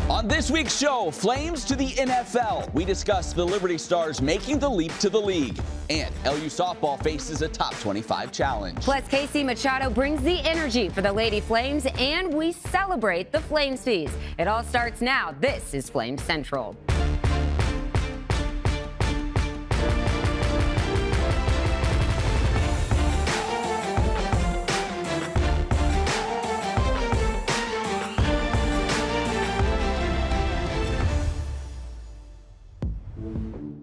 On this week's show, Flames to the NFL. We discuss the Liberty Stars making the leap to the league. And LU softball faces a top 25 challenge. Plus, Casey Machado brings the energy for the Lady Flames, and we celebrate the FLAMESPY. It all starts now. This is Flames Central.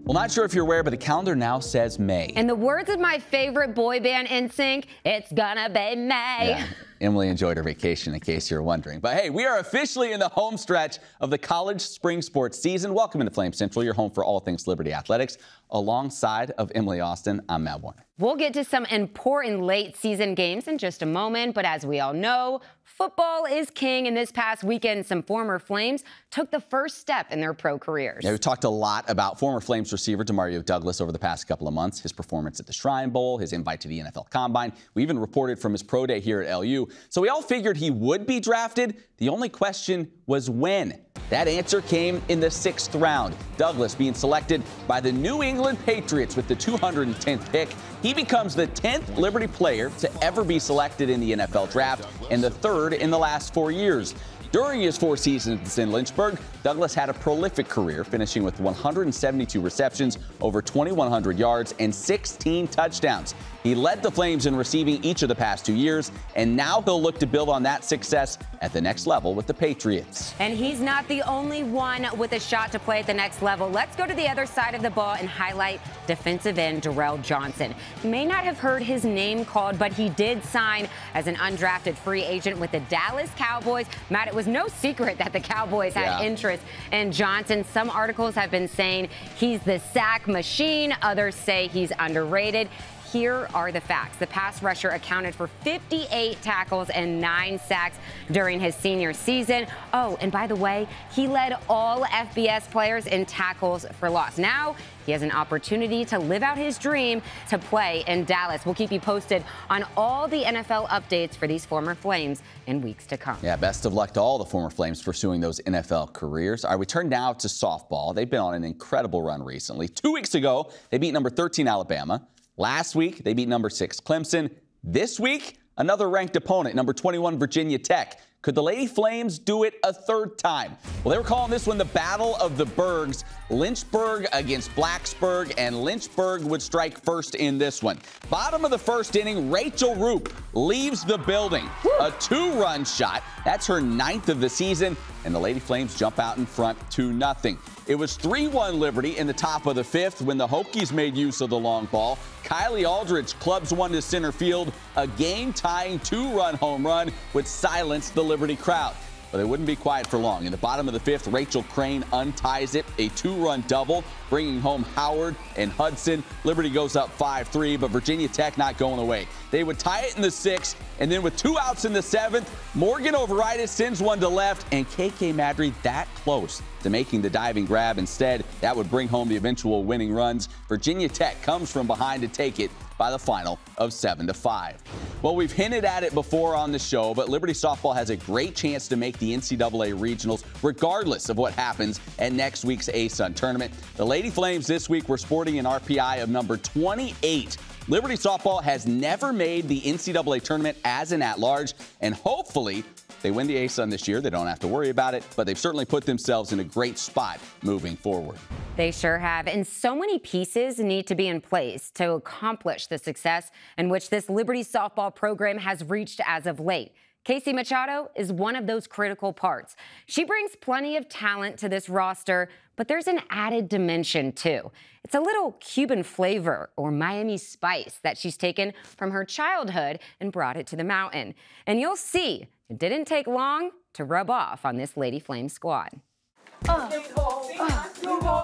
Well, not sure if you're aware, but the calendar now says May. In the words of my favorite boy band, NSYNC, it's gonna be May. Yeah. Emily enjoyed her vacation, in case you're wondering. But hey, we are officially in the home stretch of the college spring sports season. Welcome into Flame Central, your home for all things Liberty athletics. Alongside of Emily Austin, I'm Matt Warner. We'll get to some important late season games in just a moment, but as we all know, football is king, and this past weekend, some former Flames took the first step in their pro careers. Yeah, we've talked a lot about former Flames receiver Demario Douglas over the past couple of months, his performance at the Shrine Bowl, his invite to the NFL Combine. We even reported from his pro day here at LU. So we all figured he would be drafted. The only question was when. That answer came in the 6th round. Douglas being selected by the New England Patriots with the 210th pick. He becomes the 10th Liberty player to ever be selected in the NFL draft and the 3rd in the last 4 years. During his 4 seasons in Lynchburg, Douglas had a prolific career, finishing with 172 receptions, over 2,100 yards, and 16 touchdowns. He led the Flames in receiving each of the past 2 years, and now he'll look to build on that success at the next level with the Patriots. And he's not the only one with a shot to play at the next level. Let's go to the other side of the ball and highlight defensive end Darrell Johnson. You may not have heard his name called, but he did sign as an undrafted free agent with the Dallas Cowboys. Matt, it was no secret that the Cowboys had interest in Johnson. Some articles have been saying he's the sack machine. Others say he's underrated. Here are the facts. The pass rusher accounted for 58 tackles and 9 sacks during his senior season. Oh, and by the way, he led all FBS players in tackles for loss. Now he has an opportunity to live out his dream to play in Dallas. We'll keep you posted on all the NFL updates for these former Flames in weeks to come. Yeah, best of luck to all the former Flames pursuing those NFL careers. All right, we turn now to softball. They've been on an incredible run recently. 2 weeks ago, they beat number 13 Alabama. Last week, they beat number 6 Clemson. This week, another ranked opponent, number 21 Virginia Tech. Could the Lady Flames do it a 3rd time? Well, they were calling this one the Battle of the Bergs. Lynchburg against Blacksburg, and Lynchburg would strike first in this one. Bottom of the 1st inning, Rachel Roop leaves the building. A 2-run shot. That's her 9th of the season, and the Lady Flames jump out in front 2-0. It was 3-1 Liberty in the top of the 5th when the Hokies made use of the long ball. Kylie Aldridge clubs one to center field. A game-tying 2-run home run would silence the Liberty crowd. But they wouldn't be quiet for long. In the bottom of the 5th, Rachel Crane unties it, a 2-run double, bringing home Howard and Hudson. Liberty goes up 5-3, but Virginia Tech not going away. They would tie it in the 6th, and then with 2 outs in the 7th, Morgan Overitis sends one to left, and KK Madry that close to making the diving grab. Instead, that would bring home the eventual winning runs. Virginia Tech comes from behind to take it by the final of 7-5. Well, we've hinted at it before on the show, but Liberty softball has a great chance to make the NCAA regionals regardless of what happens at next week's ASUN tournament. The Lady Flames this week were sporting an RPI of number 28. Liberty softball has never made the NCAA tournament as an at-large, and hopefully they win the ASUN this year. They don't have to worry about it, but they've certainly put themselves in a great spot moving forward. They sure have. And so many pieces need to be in place to accomplish the success in which this Liberty softball program has reached as of late. Casey Machado is one of those critical parts. She brings plenty of talent to this roster, but there's an added dimension too. It's a little Cuban flavor or Miami spice that she's taken from her childhood and brought it to the mountain. And you'll see, it didn't take long to rub off on this Lady Flame squad.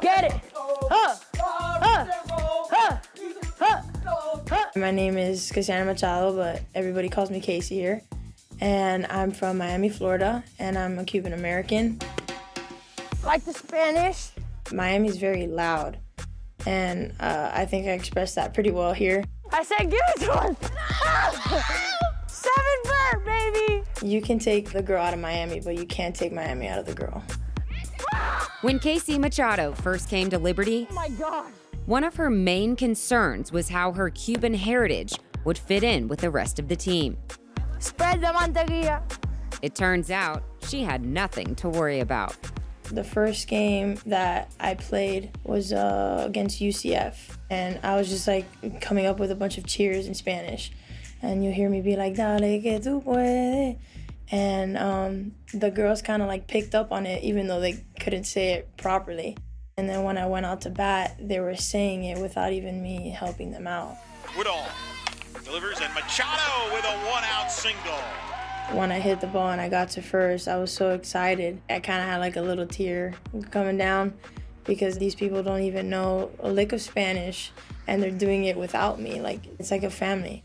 Get it! My name is Cassandra Machado, but everybody calls me Casey here. And I'm from Miami, Florida, and I'm a Cuban American. Like the Spanish? Miami's very loud, and I think I expressed that pretty well here. I said give it to him! 7 birds! work, baby. You can take the girl out of Miami, but you can't take Miami out of the girl. When Casey Machado first came to Liberty, Oh my God. one of her main concerns was how her Cuban heritage would fit in with the rest of the team. Spread the mantequilla. It turns out she had nothing to worry about. The first game that I played was against UCF, and I was just like coming up with a bunch of cheers in Spanish, and you hear me be like, "Dale que tú puedes," and the girls kind of like picked up on it, even though they couldn't say it properly. And then when I went out to bat, they were saying it without even me helping them out. Woodall delivers, and Machado with a one-out single. When I hit the ball and I got to first, I was so excited. I kind of had like a little tear coming down because these people don't even know a lick of Spanish and they're doing it without me. Like, it's like a family.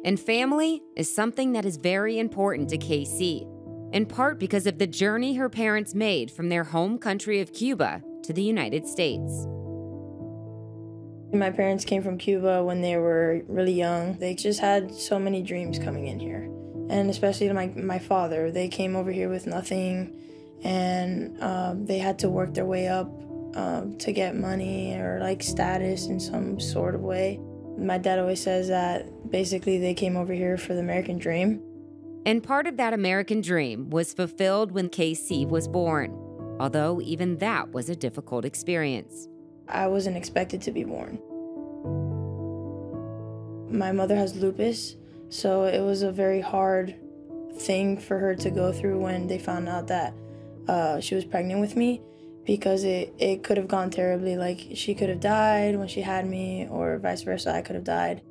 And family is something that is very important to KC, in part because of the journey her parents made from their home country of Cuba to the United States. My parents came from Cuba when they were really young. They just had so many dreams coming in here. And especially my father, they came over here with nothing, and they had to work their way up to get money or like status in some sort of way. My dad always says that basically they came over here for the American dream. And part of that American dream was fulfilled when KC was born, although even that was a difficult experience. I wasn't expected to be born. My mother has lupus, so it was a very hard thing for her to go through when they found out that she was pregnant with me, because it could have gone terribly. Like, she could have died when she had me, or vice versa, I could have died.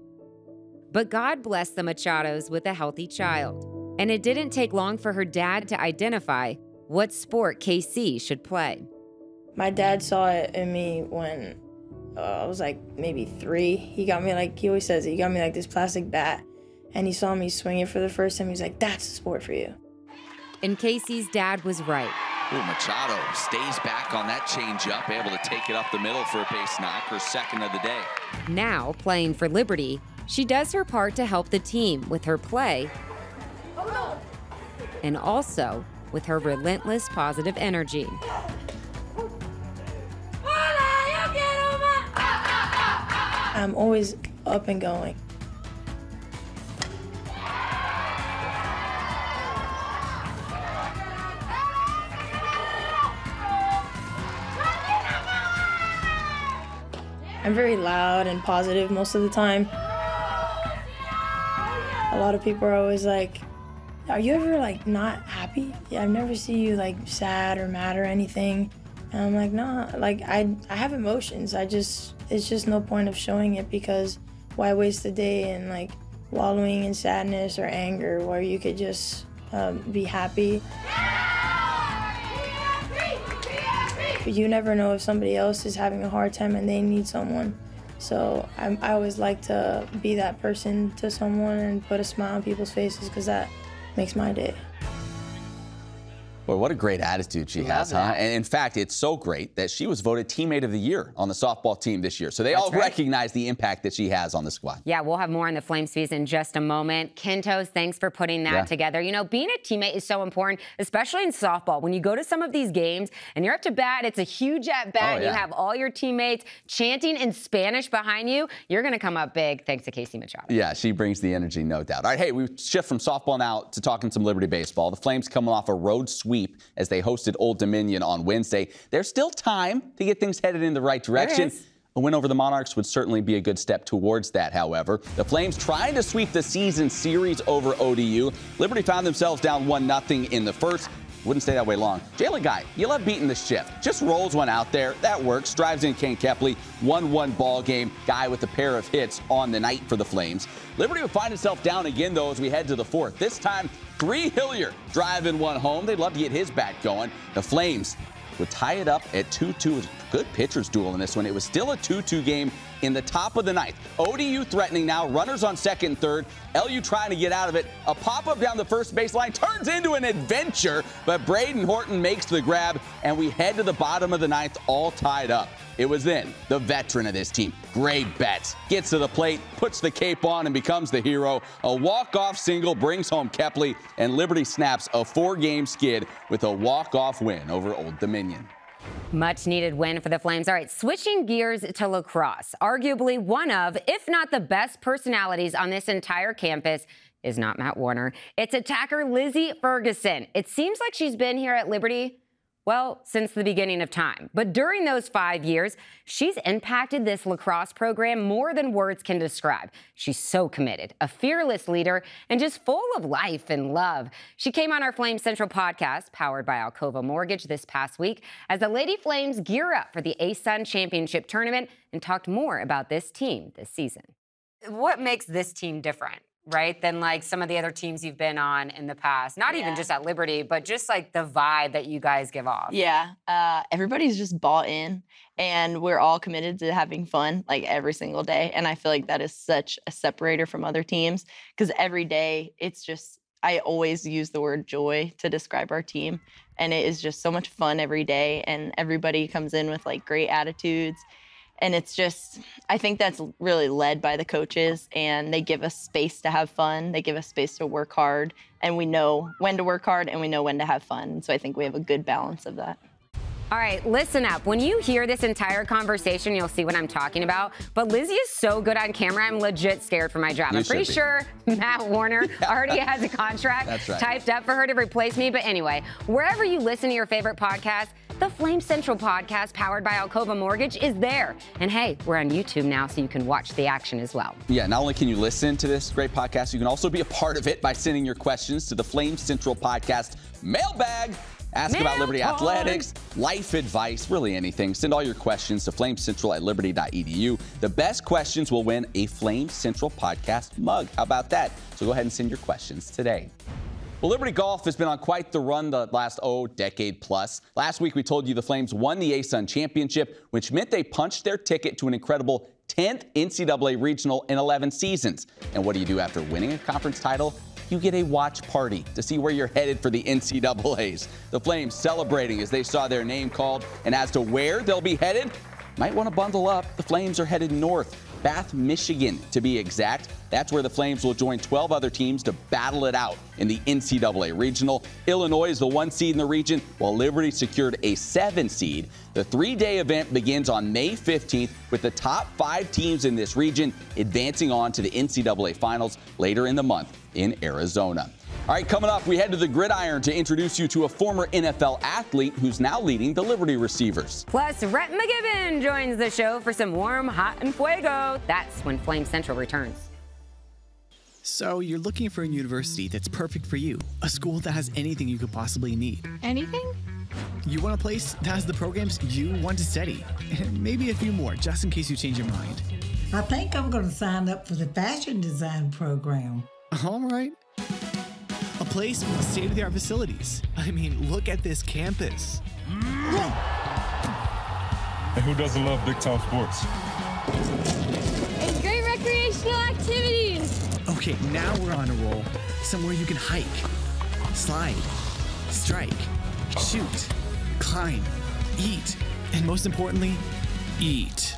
But God blessed the Machados with a healthy child, and it didn't take long for her dad to identify what sport KC should play. My dad saw it in me when I was like maybe 3. He got me, like he always says, he got me like this plastic bat, and he saw me swing it for the first time. He was like, "That's the sport for you." And Casey's dad was right. Ooh, Machado stays back on that changeup, able to take it up the middle for a base knock, her second of the day. Now, playing for Liberty, she does her part to help the team with her play and also with her relentless positive energy. I'm always up and going. I'm very loud and positive most of the time. A lot of people are always like, "Are you ever like not happy?" Yeah, I've never seen you like sad or mad or anything. And I'm like, nah, like I have emotions. It's just no point of showing it, because why waste the day in like wallowing in sadness or anger where you could just be happy. But you never know if somebody else is having a hard time and they need someone. So I always like to be that person to someone and put a smile on people's faces, because that makes my day. Boy, what a great attitude she has, huh? And in fact, it's so great that she was voted Teammate of the Year on the softball team this year. So they all recognize the impact that she has on the squad. Yeah, we'll have more on the FLAMESPY in just a moment. Kentos, thanks for putting that together. You know, being a teammate is so important, especially in softball. When you go to some of these games and you're up to bat, it's a huge at-bat, and you have all your teammates chanting in Spanish behind you, you're going to come up big thanks to Casey Machado. Yeah, she brings the energy, no doubt. All right, hey, we shift from softball now to talking some Liberty baseball. The Flames coming off a road sweep as they hosted Old Dominion on Wednesday. There's still time to get things headed in the right direction. A win over the Monarchs would certainly be a good step towards that, however. The Flames trying to sweep the season series over ODU. Liberty found themselves down 1-0 in the first. Wouldn't stay that way long. Jalen Guy, you love beating the shift. Just rolls one out there. That works. Drives in Kane Kepley. 1-1 ball game. Guy with a pair of hits on the night for the Flames. Liberty would find itself down again, though, as we head to the fourth. This time, Bree Hillier driving one home. They'd love to get his bat going. The Flames would tie it up at 2-2. It was a good pitcher's duel in this one. It was still a 2-2 game in the top of the ninth. ODU threatening now. Runners on second and third. LU trying to get out of it. A pop-up down the first baseline turns into an adventure, but Braden Horton makes the grab, and we head to the bottom of the ninth all tied up. It was then the veteran of this team, Gray Betts, gets to the plate, puts the cape on, and becomes the hero. A walk-off single brings home Kepley, and Liberty snaps a 4-game skid with a walk-off win over Old Dominion. Much needed win for the Flames. All right, switching gears to lacrosse. Arguably one of, if not the best personalities on this entire campus is not Matt Warner. It's attacker Lizzie Ferguson. It seems like she's been here at Liberty, well, since the beginning of time. But during those 5 years, she's impacted this lacrosse program more than words can describe. She's so committed, a fearless leader, and just full of life and love. She came on our Flames Central podcast, powered by Alcova Mortgage, this past week as the Lady Flames gear up for the ASUN Championship Tournament, and talked more about this team this season. What makes this team different, right, than like some of the other teams you've been on in the past? Not even just at Liberty, but just like the vibe that you guys give off. Yeah, everybody's just bought in, and we're all committed to having fun like every single day. And I feel like that is such a separator from other teams, because every day it's just, I always use the word joy to describe our team. And it is just so much fun every day, and everybody comes in with like great attitudes. And it's just, I think that's really led by the coaches, and they give us space to have fun. They give us space to work hard, and we know when to work hard and we know when to have fun. So I think we have a good balance of that. All right, listen up. When you hear this entire conversation, you'll see what I'm talking about. But Lizzie is so good on camera, I'm legit scared for my job. I'm pretty sure Matt Warner already has a contract typed up for her to replace me. But anyway, wherever you listen to your favorite podcast, the Flame Central podcast, powered by Alcova Mortgage, is there. And hey, we're on YouTube now, so you can watch the action as well. Yeah, not only can you listen to this great podcast, you can also be a part of it by sending your questions to the Flame Central podcast mailbag. Ask about Liberty athletics, life advice, really anything. Send all your questions to flamecentral@liberty.edu. The best questions will win a Flame Central podcast mug. How about that? So go ahead and send your questions today. Well, Liberty Golf has been on quite the run the last, decade plus. Last week, we told you the Flames won the ASUN Championship, which meant they punched their ticket to an incredible 10th NCAA Regional in 11 seasons. And what do you do after winning a conference title? You get a watch party to see where you're headed for the NCAAs. The Flames celebrating as they saw their name called, and as to where they'll be headed, might want to bundle up. The Flames are headed north, Bath, Michigan to be exact. That's where the Flames will join 12 other teams to battle it out in the NCAA Regional. Illinois is the 1 seed in the region, while Liberty secured a 7 seed. The 3-day event begins on May 15th with the top 5 teams in this region advancing on to the NCAA Finals later in the month in Arizona. All right, coming up, we head to the gridiron to introduce you to a former NFL athlete who's now leading the Liberty receivers. Plus, Rhett McGibbon joins the show for some warm, hot, and fuego. That's when Flame Central returns. So you're looking for a university that's perfect for you, a school that has anything you could possibly need. Anything? You want a place that has the programs you want to study, and maybe a few more, just in case you change your mind. I think I'm going to sign up for the fashion design program. All right. A place with state-of-the-art facilities. I mean, look at this campus. And who doesn't love big-time sports? And great recreational activities. Okay, now we're on a roll. Somewhere you can hike, slide, strike, shoot, climb, eat, and most importantly, eat.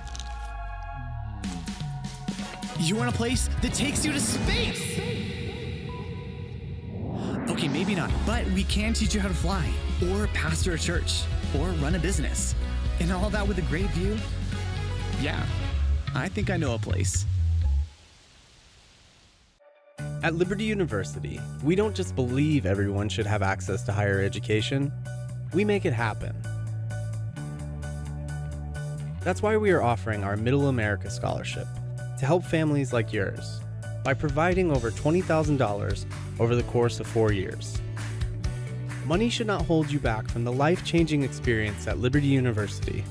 You want a place that takes you to space? Okay, maybe not, but we can teach you how to fly, or pastor a church, or run a business. And all that with a great view? Yeah, I think I know a place. At Liberty University, we don't just believe everyone should have access to higher education, we make it happen. That's why we are offering our Middle America Scholarship to help families like yours by providing over $20,000 over the course of 4 years. Money should not hold you back from the life-changing experience at Liberty University.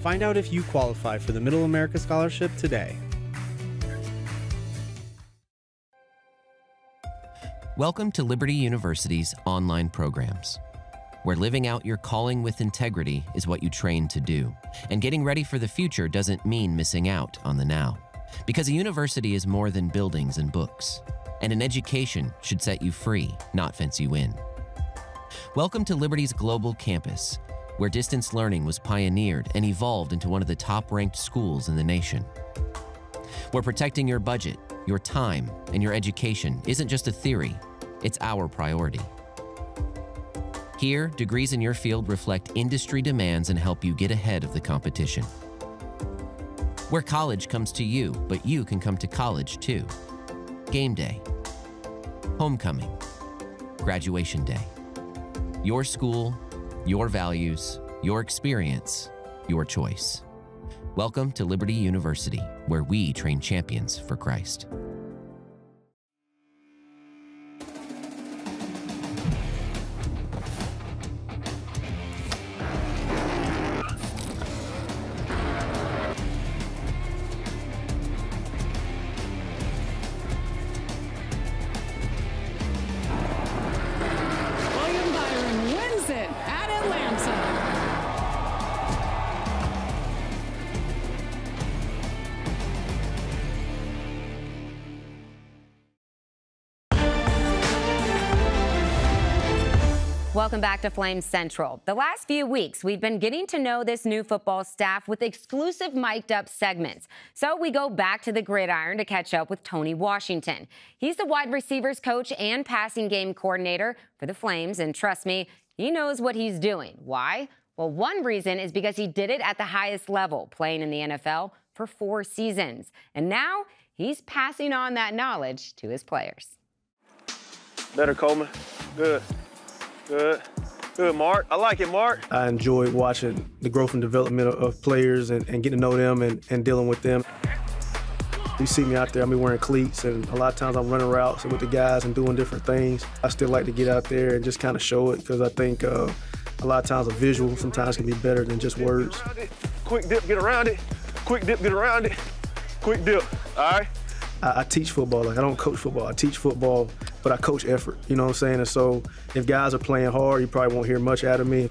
Find out if you qualify for the Middle America Scholarship today. Welcome to Liberty University's online programs, where living out your calling with integrity is what you train to do, and getting ready for the future doesn't mean missing out on the now. Because a university is more than buildings and books, and an education should set you free, not fence you in. Welcome to Liberty's global campus, where distance learning was pioneered and evolved into one of the top-ranked schools in the nation. Where protecting your budget, your time, and your education isn't just a theory, it's our priority. Here, degrees in your field reflect industry demands and help you get ahead of the competition. Where college comes to you, but you can come to college too. Game day, homecoming, graduation day. Your school, your values, your experience, your choice. Welcome to Liberty University, where we train champions for Christ. Welcome back to Flames Central. The last few weeks, we've been getting to know this new football staff with exclusive mic'd up segments. So we go back to the gridiron to catch up with Tony Washington. He's the wide receivers coach and passing game coordinator for the Flames. And trust me, he knows what he's doing. Why? Well, one reason is because he did it at the highest level, playing in the NFL for 4 seasons. And now he's passing on that knowledge to his players. Better, Coleman. Good. Good. Good, Mark. I like it, Mark. I enjoy watching the growth and development of players and getting to know them and dealing with them. You see me out there, I'll be wearing cleats, and a lot of times I'm running routes with the guys and doing different things. I still like to get out there and just kind of show it, because I think a lot of times a visual sometimes can be better than just words. Quick dip, get around it. Quick dip, get around it. Quick dip, all right? I teach football. Like, I don't coach football. I teach football, but I coach effort, you know what I'm saying? And so if guys are playing hard, you probably won't hear much out of me.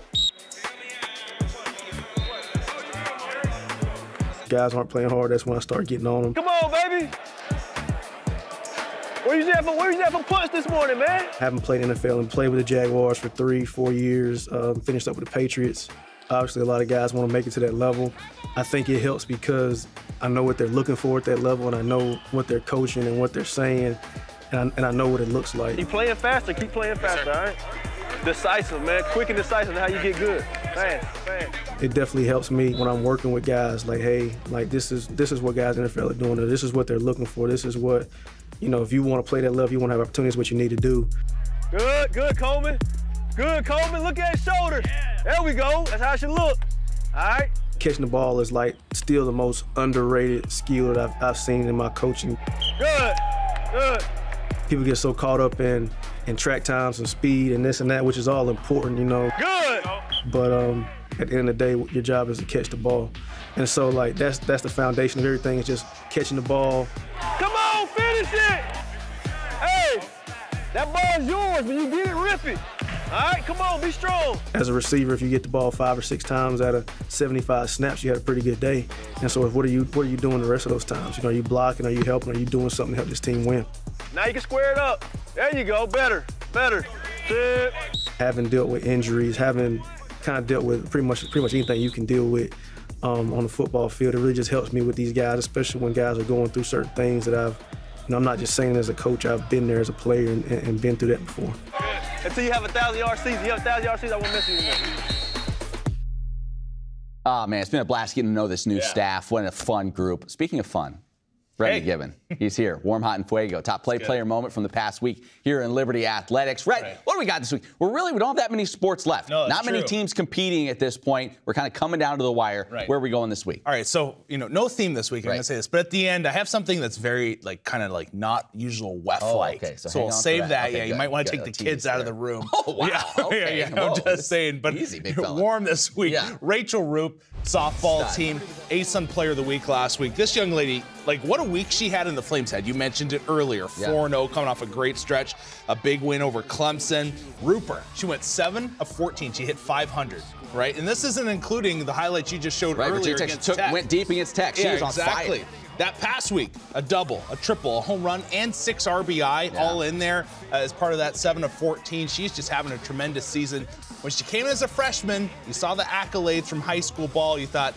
If guys aren't playing hard, that's when I start getting on them. Come on, baby. Where you at for punch this morning, man? I haven't played NFL and played with the Jaguars for 3-4 years, finished up with the Patriots. Obviously, a lot of guys want to make it to that level. I think it helps because I know what they're looking for at that level, and I know what they're coaching and what they're saying, and I know what it looks like. Keep playing faster, all right? Decisive, man. Quick and decisive is how you get good. Fast. It definitely helps me when I'm working with guys, like, hey, like this is what guys in the NFL are doing, or this is what they're looking for. This is what, you know, if you want to play that level, you want to have opportunities, what you need to do. Good, Coleman. Good, Coleman. Look at his shoulder. Yeah. There we go. That's how it should look. All right. Catching the ball is like still the most underrated skill that I've seen in my coaching. Good. People get so caught up in track times and speed and this and that, which is all important, you know. Good. But at the end of the day, your job is to catch the ball. And so, like, that's the foundation of everything, is just catching the ball. Come on, finish it. Hey, that ball's yours. When you get it, rip it. All right, come on, be strong. As a receiver, if you get the ball 5 or 6 times out of 75 snaps, you had a pretty good day. And so what are you doing the rest of those times? You know, are you blocking, are you helping, are you doing something to help this team win? Now you can square it up. There you go, better. Sit. Having dealt with injuries, having kind of dealt with pretty much anything you can deal with on the football field, it really just helps me with these guys, especially when guys are going through certain things that I'm not just saying as a coach, I've been there as a player and been through that before. Until you have a 1,000-yard season. You have a 1,000-yard season, I won't miss you anymore. Oh, man, it's been a blast getting to know this new staff. What a fun group. Speaking of fun, Red McGibbon. He's here. Warm, hot, and fuego. Top player moment from the past week here in Liberty Athletics. Red, what do we got this week? We don't have that many sports left. No, Not many teams competing at this point. We're kind of coming down to the wire. Where are we going this week? All right, so, no theme this week. I'm going to say this. But at the end, I have something that's very, kind of not usual WEF-like. Okay. So we'll save that. Okay, you might want to take the kids out of the room. Oh, wow. Yeah, I'm just saying. But easy, big fella. Warm this week. Yeah. Rachel Roop, softball team, ASUN Player of the Week last week. This young lady, what a week she had in the Flames had. You mentioned it earlier. 4-0, coming off a great stretch. A big win over Clemson. Rooper, she went 7 of 14. She hit 500, right? And this isn't including the highlights you just showed earlier against Tech. Went deep against Tech. She was on fire. That past week, a double, a triple, a home run, and 6 RBI all in there as part of that 7 of 14. She's just having a tremendous season. When she came in as a freshman, you saw the accolades from high school ball. You thought,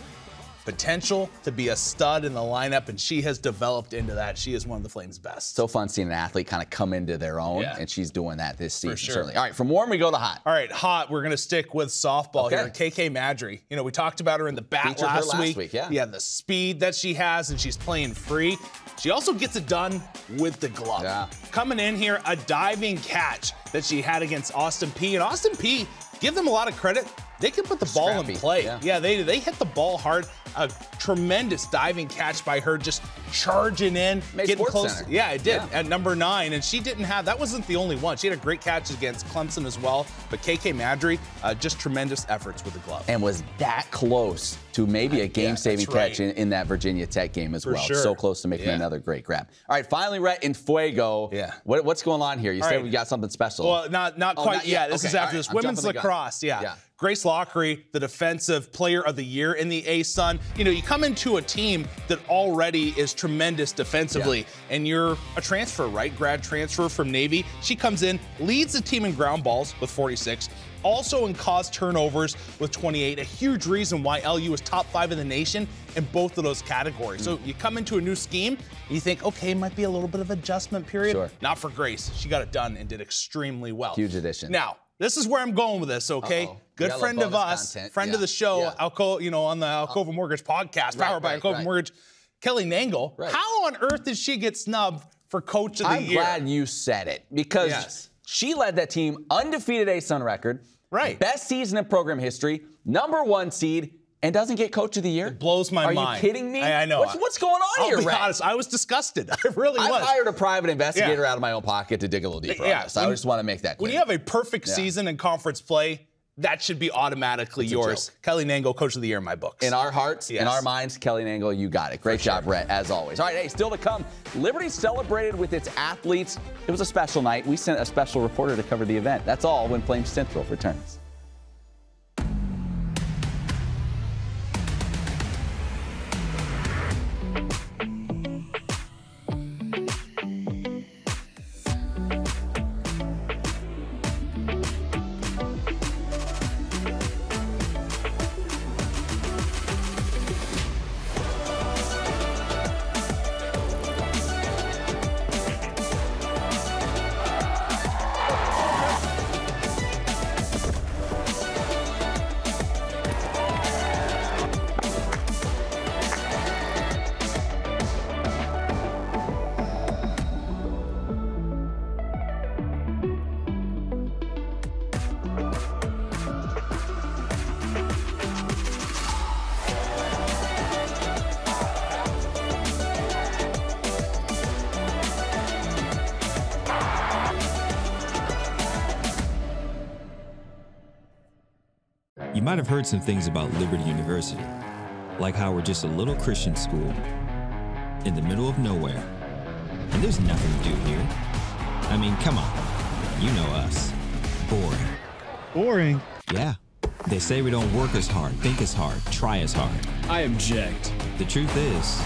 potential to be a stud in the lineup, and she has developed into that. She is one of the Flames' best. So fun seeing an athlete kind of come into their own, and she's doing that this season, sure. certainly. All right, from warm, we go to hot. All right, hot, we're going to stick with softball here. KK Madry, you know, we talked about her in the bat last week. Yeah, the speed that she has, and she's playing free. She also gets it done with the glove. Yeah. Coming in here, a diving catch that she had against Austin Peay. And Austin Peay, give them a lot of credit. They can put the ball in play. Yeah, they hit the ball hard. A tremendous diving catch by her, just charging in, getting close. Center. Yeah, it did at number 9, and she didn't have. That wasn't the only one. She had a great catch against Clemson as well. But KK Madry, just tremendous efforts with the glove, and was that close to maybe a game-saving catch in that Virginia Tech game as well. Sure. So close to making another great grab. All right, finally, Rhett, in Fuego. Yeah. What's going on here? You said we got something special. Well, not quite yet. This is after this. Women's lacrosse. Yeah. Grace Lockery, the Defensive Player of the Year in the A-Sun. You know, you come into a team that already is tremendous defensively, and you're a transfer, right? Grad transfer from Navy. She comes in, leads the team in ground balls with 46, also in caused turnovers with 28. A huge reason why LU is top 5 in the nation in both of those categories. So you come into a new scheme, you think, okay, might be a little bit of adjustment period. Not for Grace. She got it done and did extremely well. Huge addition. Now, this is where I'm going with this, okay? Good friend of us, friend of the show, on the Alcova Mortgage podcast, powered by Alcova Mortgage, Kelly Nangle. How on earth did she get snubbed for Coach of the Year? I'm glad you said it, because she led that team, undefeated A-Sun record, best season in program history, #1 seed, and doesn't get Coach of the Year? It blows my mind. Are you kidding me? I know. What's going on here, I'll be Rhett? honest, I was disgusted. I really was. I hired a private investigator out of my own pocket to dig a little deeper on this. I just want to make that clear. When you have a perfect season in conference play, that should be automatically yours. Kelly Nangle, Coach of the Year in my books. In our hearts, in our minds, Kelly Nangle, you got it. Great job, Rhett, as always. All right, hey, still to come. Liberty celebrated with its athletes. It was a special night. We sent a special reporter to cover the event. That's all when Flames Central returns. You might have heard some things about Liberty University, like how we're just a little Christian school in the middle of nowhere, and there's nothing to do here. I mean, come on, you know us. Boring. Boring? Yeah. They say we don't work as hard, think as hard, try as hard. I object. The truth is,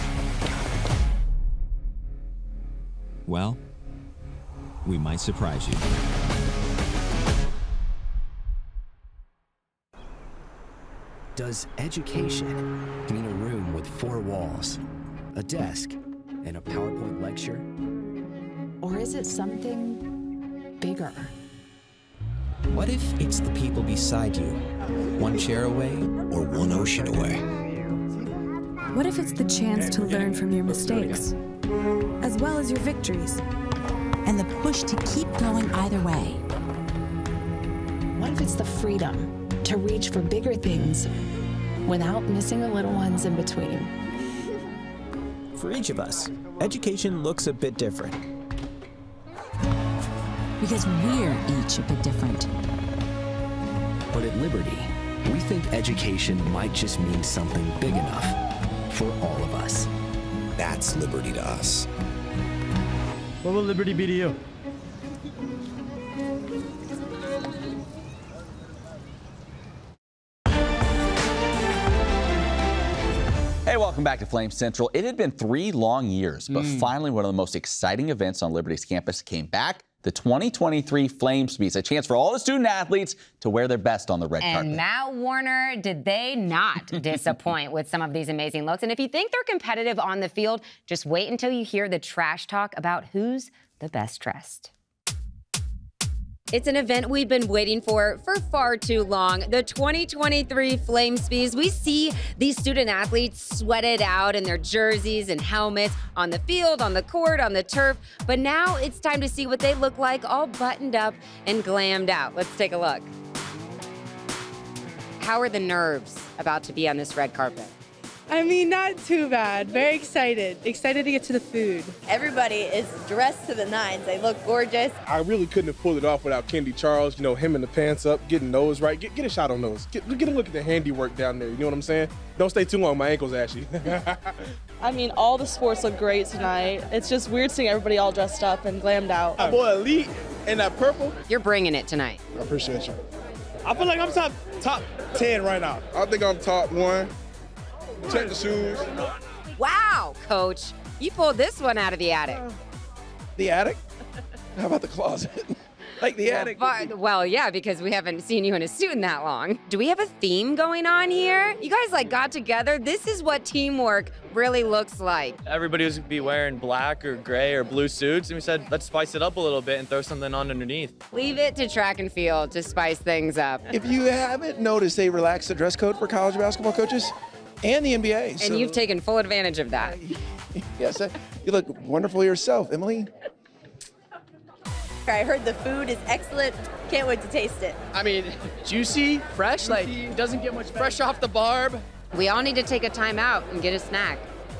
well, we might surprise you. Does education mean a room with 4 walls, a desk, and a PowerPoint lecture? Or is it something bigger? What if it's the people beside you, 1 chair away or 1 ocean away? What if it's the chance to learn from your mistakes, as well as your victories? And the push to keep going either way. What if it's the freedom to reach for bigger things without missing the little ones in between? For each of us, education looks a bit different. Because we're each a bit different. But at Liberty, we think education might just mean something big enough for all of us. That's Liberty to us. What will Liberty be to you? Hey, welcome back to Flame Central. It had been 3 long years, but finally one of the most exciting events on Liberty's campus came back. The 2023 FLAMESPY, a chance for all the student athletes to wear their best on the red carpet. And Matt Warner, did they not disappoint with some of these amazing looks? And if you think they're competitive on the field, just wait until you hear the trash talk about who's the best dressed. It's an event we've been waiting for far too long. The 2023 FLAMESPY. We see these student athletes sweated out in their jerseys and helmets on the field, on the court, on the turf. But now it's time to see what they look like all buttoned up and glammed out. Let's take a look. How are the nerves about to be on this red carpet? I mean, not too bad. Very excited. Excited to get to the food. Everybody is dressed to the nines. They look gorgeous. I really couldn't have pulled it off without Kendi Charles. You know, him in the pants up, getting those right. Get a shot on those. Get a look at the handiwork down there. You know what I'm saying? Don't stay too long. My ankle's ashy. I mean, all the sports look great tonight. It's just weird seeing everybody all dressed up and glammed out. My boy Elite in that purple. You're bringing it tonight. I appreciate you. I feel like I'm top 10 right now. I think I'm top 1. Check the shoes. Wow, Coach. You pulled this one out of the attic. The attic? How about the closet? Like the attic? Well, yeah, because we haven't seen you in a suit in that long. Do we have a theme going on here? You guys like got together. This is what teamwork really looks like. Everybody was gonna be wearing black or gray or blue suits, and we said, let's spice it up a little bit and throw something on underneath. Leave it to track and field to spice things up. If you haven't noticed, they relaxed the dress code for college basketball coaches and the NBA. And so, you've taken full advantage of that. Yes, you look wonderful yourself, Emily. I heard the food is excellent. Can't wait to taste it. I mean, juicy, fresh, like it doesn't get much fresh off the barb. We all need to take a time out and get a snack.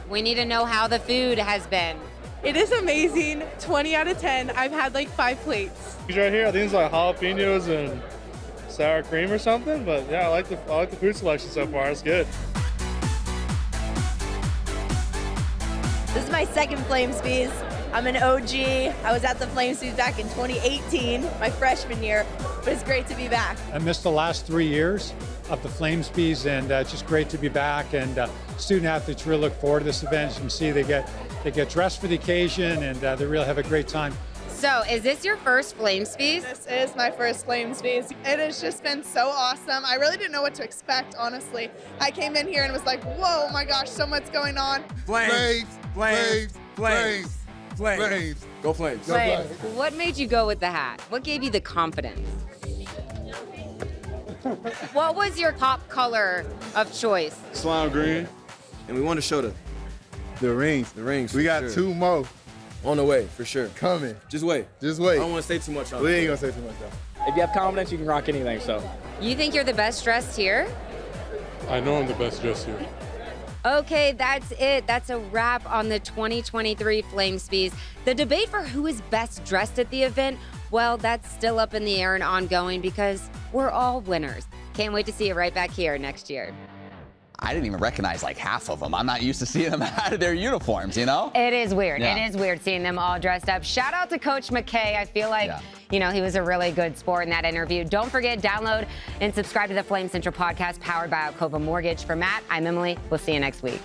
We need to know how the food has been. It is amazing. 20 out of 10. I've had like 5 plates. Right here, I think it's like jalapenos and sour cream or something. But yeah, I like the food selection so far. It's good. This is my second FLAMESPY. I'm an OG. I was at the FLAMESPY back in 2018, my freshman year, but it's great to be back. I missed the last 3 years of the FLAMESPY, and it's just great to be back. And student athletes really look forward to this event. As you can see, they get dressed for the occasion, and they really have a great time. So, is this your first FLAMESPY? This is my first FLAMESPY. It has just been so awesome. I really didn't know what to expect, honestly. I came in here and was like, whoa, my gosh, so much going on. Flames, flames, flames, flames. Go Flames. Go Flames. What made you go with the hat? What gave you the confidence? What was your top color of choice? Slime green. And we want to show the rings. The rings. We got 2 more. On the way, for sure. Coming. Just wait. Just wait. I don't want to say too much on it. We ain't going to say too much though. If you have confidence, you can rock anything, so. You think you're the best dressed here? I know I'm the best dressed here. Okay, that's it. That's a wrap on the 2023 FLAMESPY. The debate for who is best dressed at the event, well, that's still up in the air and ongoing because we're all winners. Can't wait to see you right back here next year. I didn't even recognize like half of them. I'm not used to seeing them out of their uniforms, you know? It is weird. Yeah. It is weird seeing them all dressed up. Shout out to Coach McKay. I feel like, you know, he was a really good sport in that interview. Don't forget, download and subscribe to the Flame Central podcast powered by Alcova Mortgage. For Matt, I'm Emily. We'll see you next week.